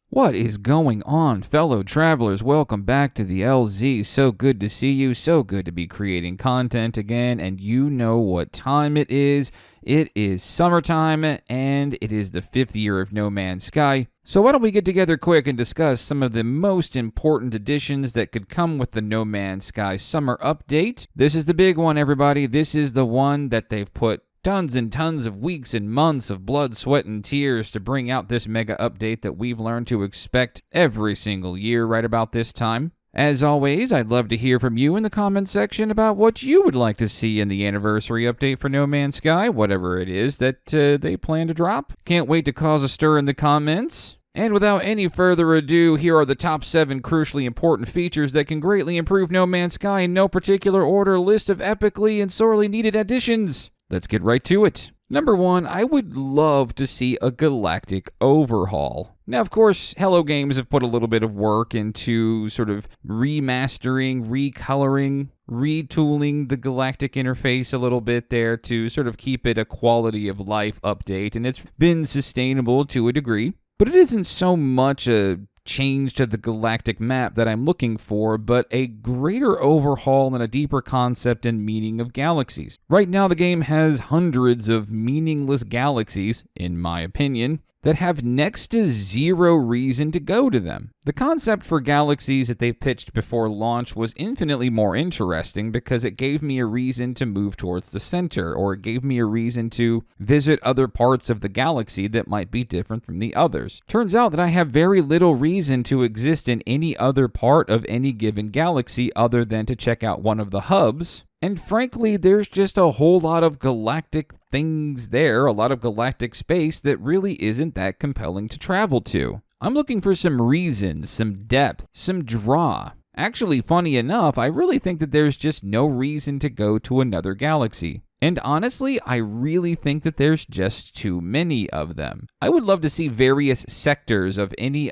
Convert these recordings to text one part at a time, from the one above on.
What is going on, fellow travelers? Welcome back to the LZ. So good to see you. So good to be creating content again. And you know what time it is. It is summertime, and it is the 5th year of No Man's Sky. So why don't we get together quick and discuss some of the most important additions that could come with the No Man's Sky summer update. This is the big one, everybody. This is the one that they've put tons and tons of weeks and months of blood, sweat, and tears to bring out this mega update that we've learned to expect every single year right about this time. As always, I'd love to hear from you in the comments section about what you would like to see in the anniversary update for No Man's Sky, whatever it is that they plan to drop. Can't wait to cause a stir in the comments. And without any further ado, here are the top 7 crucially important features that can greatly improve No Man's Sky in no particular order. List of epically and sorely needed additions. Let's get right to it. Number 1, I would love to see a Galactic Overhaul. Now, of course, Hello Games have put a little bit of work into sort of remastering, recoloring, retooling the Galactic interface a little bit there to sort of keep it a quality of life update, and it's been sustainable to a degree. But it isn't so much a change to the galactic map that I'm looking for, but a greater overhaul and a deeper concept and meaning of galaxies. Right now, the game has hundreds of meaningless galaxies, in my opinion, that have next to zero reason to go to them. The concept for galaxies that they pitched before launch was infinitely more interesting because it gave me a reason to move towards the center, or it gave me a reason to visit other parts of the galaxy that might be different from the others. Turns out that I have very little reason to exist in any other part of any given galaxy other than to check out one of the hubs. And frankly, there's just a whole lot of galactic things there, a lot of galactic space that really isn't that compelling to travel to. I'm looking for some reason, some depth, some draw. Actually, funny enough, I really think that there's just no reason to go to another galaxy. And honestly, I really think that there's just too many of them. I would love to see various sectors of any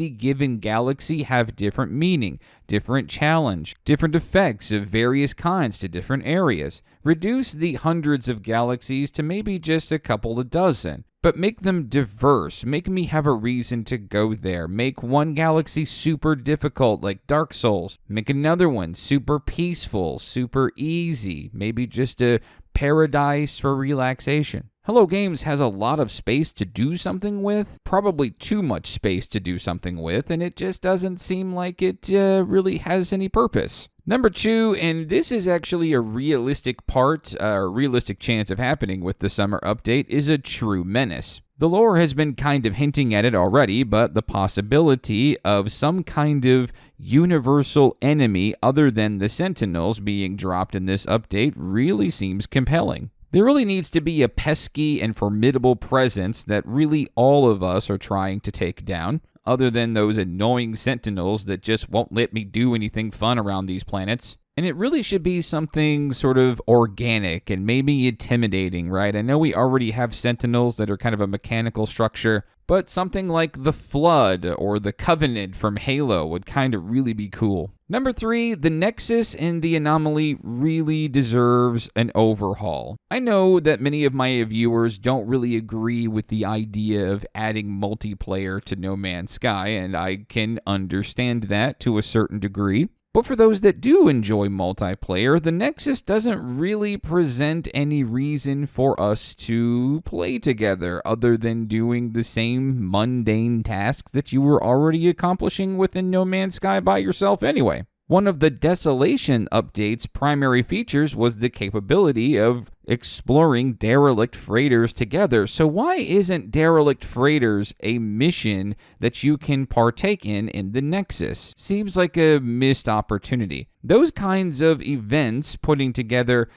given galaxy have different meaning, different challenge, different effects of various kinds to different areas. Reduce the hundreds of galaxies to maybe just a couple of dozen. But make them diverse. Make me have a reason to go there. Make one galaxy super difficult, like Dark Souls. Make another one super peaceful, super easy. Maybe just a paradise for relaxation. Hello Games has a lot of space to do something with, probably too much space to do something with, and it just doesn't seem like it really has any purpose. Number 2, and this is actually a realistic realistic chance of happening with the summer update, is a true menace. The lore has been kind of hinting at it already, but the possibility of some kind of universal enemy other than the Sentinels being dropped in this update really seems compelling. There really needs to be a pesky and formidable presence that really all of us are trying to take down, other than those annoying Sentinels that just won't let me do anything fun around these planets. And it really should be something sort of organic and maybe intimidating, right? I know we already have Sentinels that are kind of a mechanical structure, but something like the Flood or the Covenant from Halo would kind of really be cool. Number 3, the Nexus and the Anomaly really deserves an overhaul. I know that many of my viewers don't really agree with the idea of adding multiplayer to No Man's Sky, and I can understand that to a certain degree. But for those that do enjoy multiplayer, the Nexus doesn't really present any reason for us to play together other than doing the same mundane tasks that you were already accomplishing within No Man's Sky by yourself anyway. One of the Desolation update's primary features was the capability of exploring derelict freighters together. So why isn't derelict freighters a mission that you can partake in the Nexus? Seems like a missed opportunity. Those kinds of events, putting together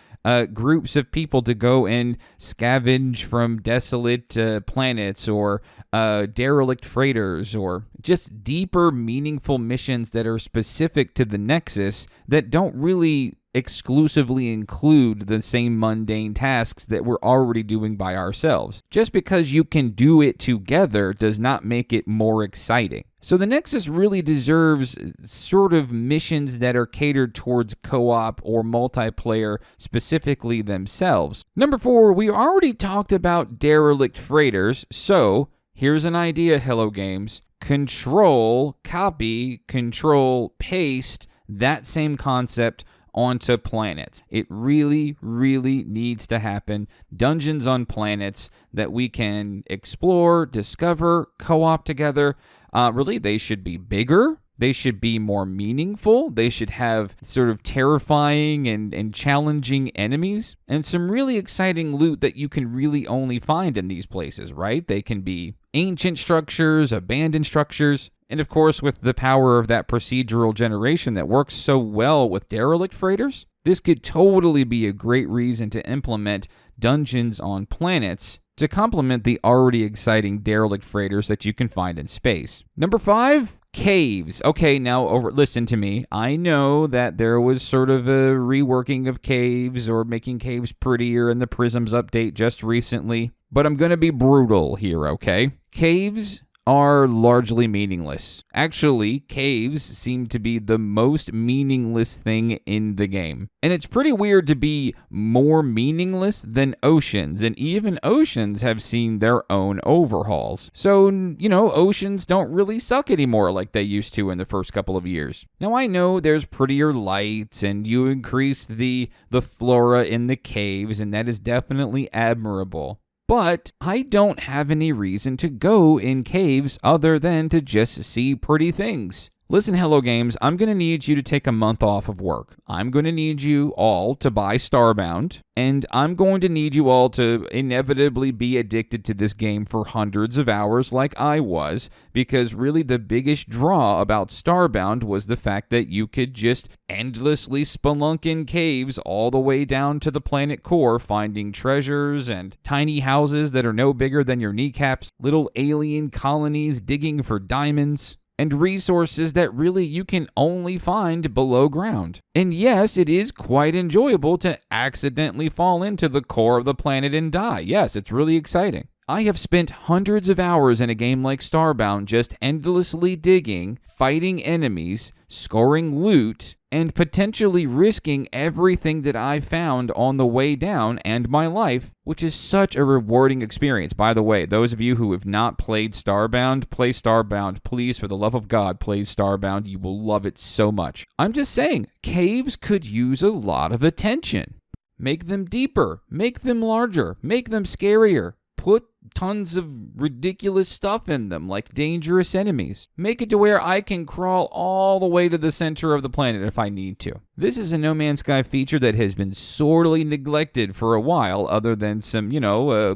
groups of people to go and scavenge from desolate planets or derelict freighters, or just deeper, meaningful missions that are specific to the Nexus that don't really exclusively include the same mundane tasks that we're already doing by ourselves. Just because you can do it together does not make it more exciting. So the Nexus really deserves sort of missions that are catered towards co-op or multiplayer specifically themselves. Number 4, we already talked about derelict freighters, so here's an idea, Hello Games. control, copy, control, paste that same concept onto planets. It really, really needs to happen. Dungeons on planets that we can explore, discover, co-op together. Really, they should be bigger. They should be more meaningful. They should have sort of terrifying and challenging enemies and some really exciting loot that you can really only find in these places, right? They can be ancient structures, abandoned structures, and of course, with the power of that procedural generation that works so well with derelict freighters, this could totally be a great reason to implement dungeons on planets to complement the already exciting derelict freighters that you can find in space. Number 5, caves. Okay, now listen to me. I know that there was sort of a reworking of caves or making caves prettier in the Prisms update just recently, but I'm going to be brutal here, okay? Caves are largely meaningless. Actually, caves seem to be the most meaningless thing in the game. And it's pretty weird to be more meaningless than oceans, and even oceans have seen their own overhauls. So, oceans don't really suck anymore like they used to in the first couple of years. Now, I know there's prettier lights, and you increase the flora in the caves, and that is definitely admirable. But I don't have any reason to go in caves other than to just see pretty things. Listen, Hello Games, I'm going to need you to take a month off of work. I'm going to need you all to buy Starbound, and I'm going to need you all to inevitably be addicted to this game for hundreds of hours like I was, because really the biggest draw about Starbound was the fact that you could just endlessly spelunk in caves all the way down to the planet core, finding treasures and tiny houses that are no bigger than your kneecaps, little alien colonies digging for diamonds, and resources that really you can only find below ground. And yes, it is quite enjoyable to accidentally fall into the core of the planet and die. Yes, it's really exciting. I have spent hundreds of hours in a game like Starbound just endlessly digging, fighting enemies, scoring loot, and potentially risking everything that I found on the way down and my life, which is such a rewarding experience. By the way, those of you who have not played Starbound, play Starbound. Please, for the love of God, play Starbound. You will love it so much. I'm just saying, caves could use a lot of attention. Make them deeper, make them larger, make them scarier. Put tons of ridiculous stuff in them, like dangerous enemies. Make it to where I can crawl all the way to the center of the planet if I need to. This is a No Man's Sky feature that has been sorely neglected for a while, other than some,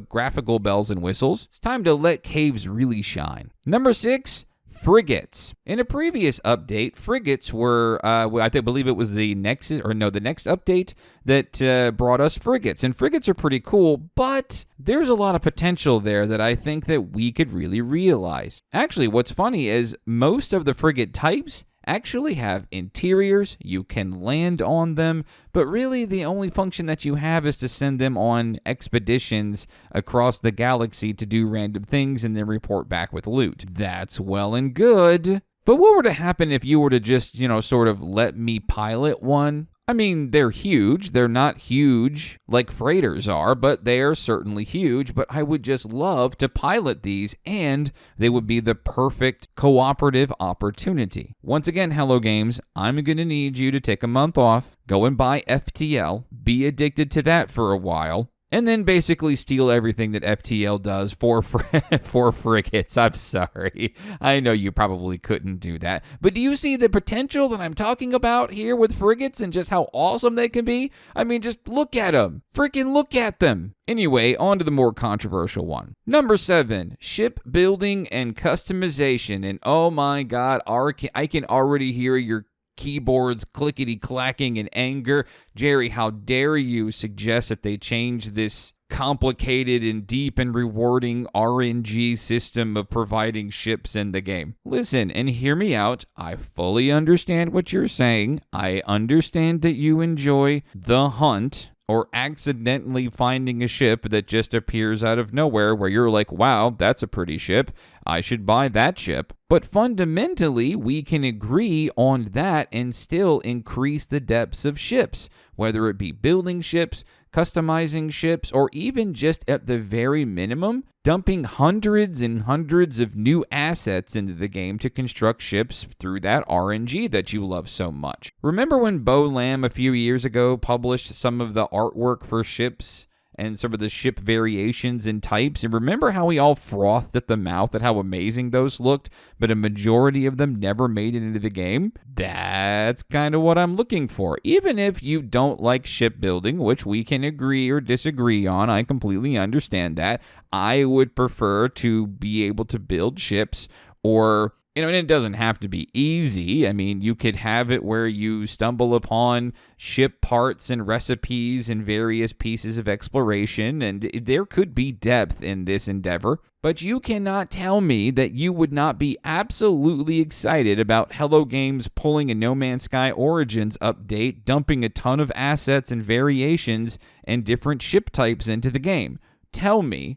graphical bells and whistles. It's time to let caves really shine. Number 6, Frigates. In a previous update, frigates were, I believe it was the next update that brought us frigates. And frigates are pretty cool, but there's a lot of potential there that I think that we could really realize. Actually, what's funny is most of the frigate types actually have interiors. You can land on them, but really the only function that you have is to send them on expeditions across the galaxy to do random things and then report back with loot. That's well and good. But what were to happen if you were to just, sort of let me pilot one? I mean, they're huge. They're not huge like freighters are, but they are certainly huge. But I would just love to pilot these, and they would be the perfect cooperative opportunity. Once again, Hello Games, I'm going to need you to take a month off, go and buy FTL, be addicted to that for a while, and then basically steal everything that FTL does for frigates. I'm sorry. I know you probably couldn't do that. But do you see the potential that I'm talking about here with frigates and just how awesome they can be? I mean, just look at them. Freaking look at them. Anyway, on to the more controversial one. Number 7, ship building and customization. And oh my God, I can already hear your keyboards clickety-clacking in anger. Jerry, how dare you suggest that they change this complicated and deep and rewarding RNG system of providing ships in the game? Listen and hear me out. I fully understand what you're saying. I understand that you enjoy the hunt, or accidentally finding a ship that just appears out of nowhere where you're like, wow, that's a pretty ship. I should buy that ship. But fundamentally, we can agree on that and still increase the depths of ships, whether it be building ships, customizing ships, or even just at the very minimum, dumping hundreds and hundreds of new assets into the game to construct ships through that RNG that you love so much. Remember when Bo Lamb a few years ago published some of the artwork for ships and some of the ship variations and types? And remember how we all frothed at the mouth at how amazing those looked, but a majority of them never made it into the game? That's kind of what I'm looking for. Even if you don't like shipbuilding, which we can agree or disagree on, I completely understand that. I would prefer to be able to build ships, or and it doesn't have to be easy. I mean, you could have it where you stumble upon ship parts and recipes and various pieces of exploration, and there could be depth in this endeavor. But you cannot tell me that you would not be absolutely excited about Hello Games pulling a No Man's Sky Origins update, dumping a ton of assets and variations and different ship types into the game. Tell me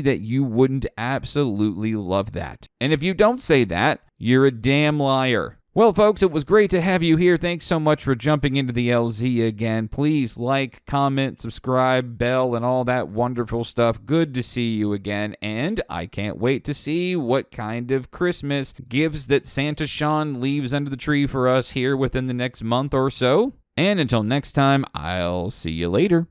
that you wouldn't absolutely love that. And if you don't say that, you're a damn liar. Well, folks, it was great to have you here. Thanks so much for jumping into the LZ again. Please like, comment, subscribe, bell, and all that wonderful stuff. Good to see you again, and I can't wait to see what kind of Christmas gifts that Santa Sean leaves under the tree for us here within the next month or so. And until next time, I'll see you later.